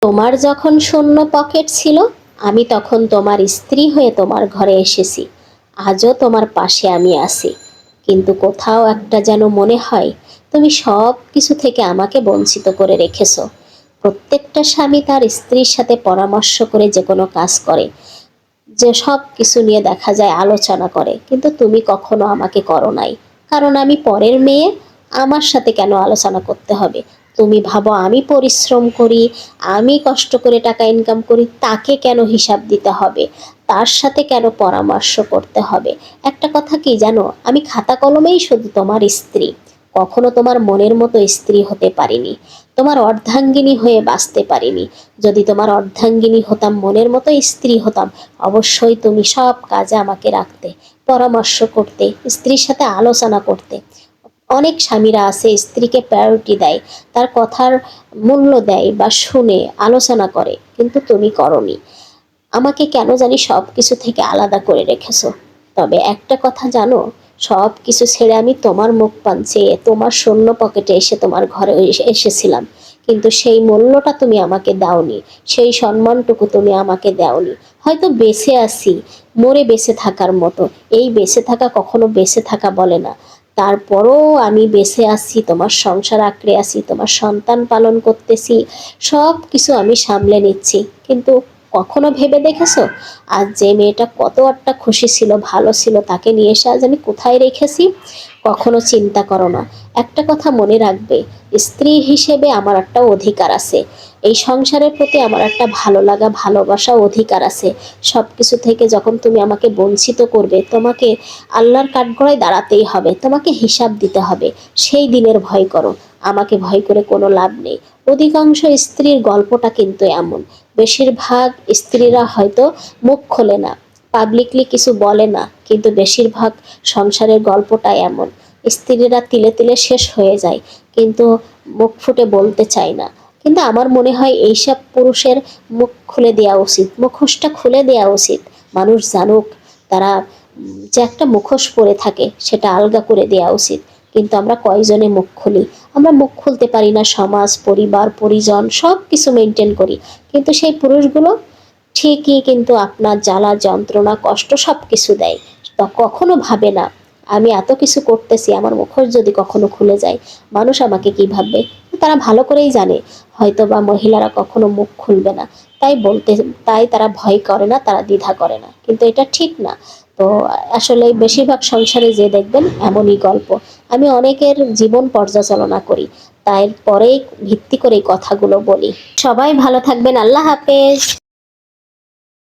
তোমার যখন শূন্য পকেট ছিল, আমি তখন তোমার স্ত্রী হয়ে তোমার ঘরে এসেছি। আজও তোমার পাশে আমি আছি। কিন্তু কোথাও একটা যেন মনে হয় তুমি সব কিছু থেকে আমাকে বঞ্চিত করে রেখেছো। প্রত্যেকটা স্বামী তার স্ত্রীর সাথে পরামর্শ করে যে কোনো কাজ করে, যে সব কিছু নিয়ে দেখা যায় আলোচনা করে, কিন্তু তুমি কখনো আমাকে করো নাই। কারণ আমি পরের মেয়ে, আমার সাথে কেন আলোচনা করতে হবে? তুমি ভাবো আমি পরিশ্রম করি, আমি কষ্ট করে টাকা ইনকাম করি, তাকে কেন হিসাব দিতে হবে? তার সাথে কেন পরামর্শ করতে হবে? একটা কথা কি জানো, আমি খাতা কলমেই শুধু তোমার স্ত্রী, কখনো তোমার মনের মতো স্ত্রী হতে পারিনি, তোমার অর্ধাঙ্গিনী হয়ে বাঁচতে পারিনি। যদি তোমার অর্ধাঙ্গিনী হতাম, মনের মতো স্ত্রী হতাম, অবশ্যই তুমি সব কাজে আমাকে রাখতে, পরামর্শ করতে, স্ত্রীর সাথে আলোচনা করতে। অনেক স্বামীরা আছে স্ত্রীকে প্রায়োরিটি দেয়, তার কথার মূল্য দেয় বা শুনে আলোচনা করে, কিন্তু তুমি করনি। আমাকে কেন জানি সব কিছু থেকে আলাদা করে রেখেছো। তবে একটা কথা জানো, সব কিছু ছেড়ে আমি তোমার মুখ পান চেয়ে তোমার শূন্য পকেটে এসে তোমার ঘরে এসেছিলাম, কিন্তু সেই মূল্যটা তুমি আমাকে দাওনি, সেই সম্মানটুকু তুমি আমাকে দাওনি। হয়তো বেঁচে আছি, মরে বেঁচে থাকার মতো, এই বেঁচে থাকা কখনো বেঁচে থাকা বলে না। তারপরও আমি বেঁচে আছি, তোমার সংসার আঁকড়ে আছি, তোমার সন্তান পালন করতেছি, সব কিছু আমি সামলে নিচ্ছি। কিন্তু কখনো ভেবে দেখেছো, আজ যে মেয়েটা কত একটা খুশি ছিল, ভালো ছিল, তাকে নিয়ে এসে আজ আমি কোথায় রেখেছি? কখনো চিন্তা করো না। একটা কথা মনে রাখবে, স্ত্রী হিসেবে আমার একটা অধিকার আছে, এই সংসারের প্রতি আমার একটা ভালো লাগা, ভালোবাসা, অধিকার আছে। সব কিছু থেকে যখন তুমি আমাকে বঞ্চিত করবে, তোমাকে আল্লাহর কাঠগড়ায় দাঁড়াতেই হবে, তোমাকে হিসাব দিতে হবে। সেই দিনের ভয় করো, আমাকে ভয় করে কোনো লাভ নেই। অধিকাংশ স্ত্রীর গল্পটা কিন্তু এমন, বেশিরভাগ স্ত্রীরা হয়তো মুখ খোলে না, পাবলিকলি কিছু বলে না, কিন্তু বেশিরভাগ সংসারের গল্পটা এমন, স্ত্রীরা তিলে তিলে শেষ হয়ে যায়, কিন্তু মুখ ফুটে বলতে চায় না। কিন্তু আমার মনে হয় এইসব পুরুষের মুখ খুলে দেওয়া উচিত, মুখোশটা খুলে দেওয়া উচিত। মানুষ জানুক তারা যে একটা মুখোশ পরে থাকে, সেটা আলগা করে দেওয়া উচিত। কিন্তু আমরা কয়জনে মুখ খুলি? আমরা মুখ খুলতে পারি না, সমাজ, পরিবার, পরিজন সব কিছু মেনটেন করি, কিন্তু সেই পুরুষগুলো ঠিকই কিন্তু আপনার জ্বালা, যন্ত্রণা, কষ্ট সব কিছু দেয়। তা কখনো ভাবে না আমি এত কিছু করতেছি, আমার মুখোশ যদি কখনো খুলে যায়, মানুষ আমাকে কি ভাববে? তারা ভালো করেই জানে হয়তো বা মহিলারা কখনো মুখ খুলবে না, তাই বলতে, তাই তারা ভয় করে না, তারা দ্বিধা করে না, কিন্তু এটা ঠিক না। তো আসলে বেশিরভাগ সংসারে যে দেখবেন এমনই গল্প। আমি অনেকের জীবন পর্যালোচনা করি, তাই পরেই ভিত্তি করে এই কথাগুলো বলি। সবাই ভালো থাকবেন, আল্লাহ হাফেজ।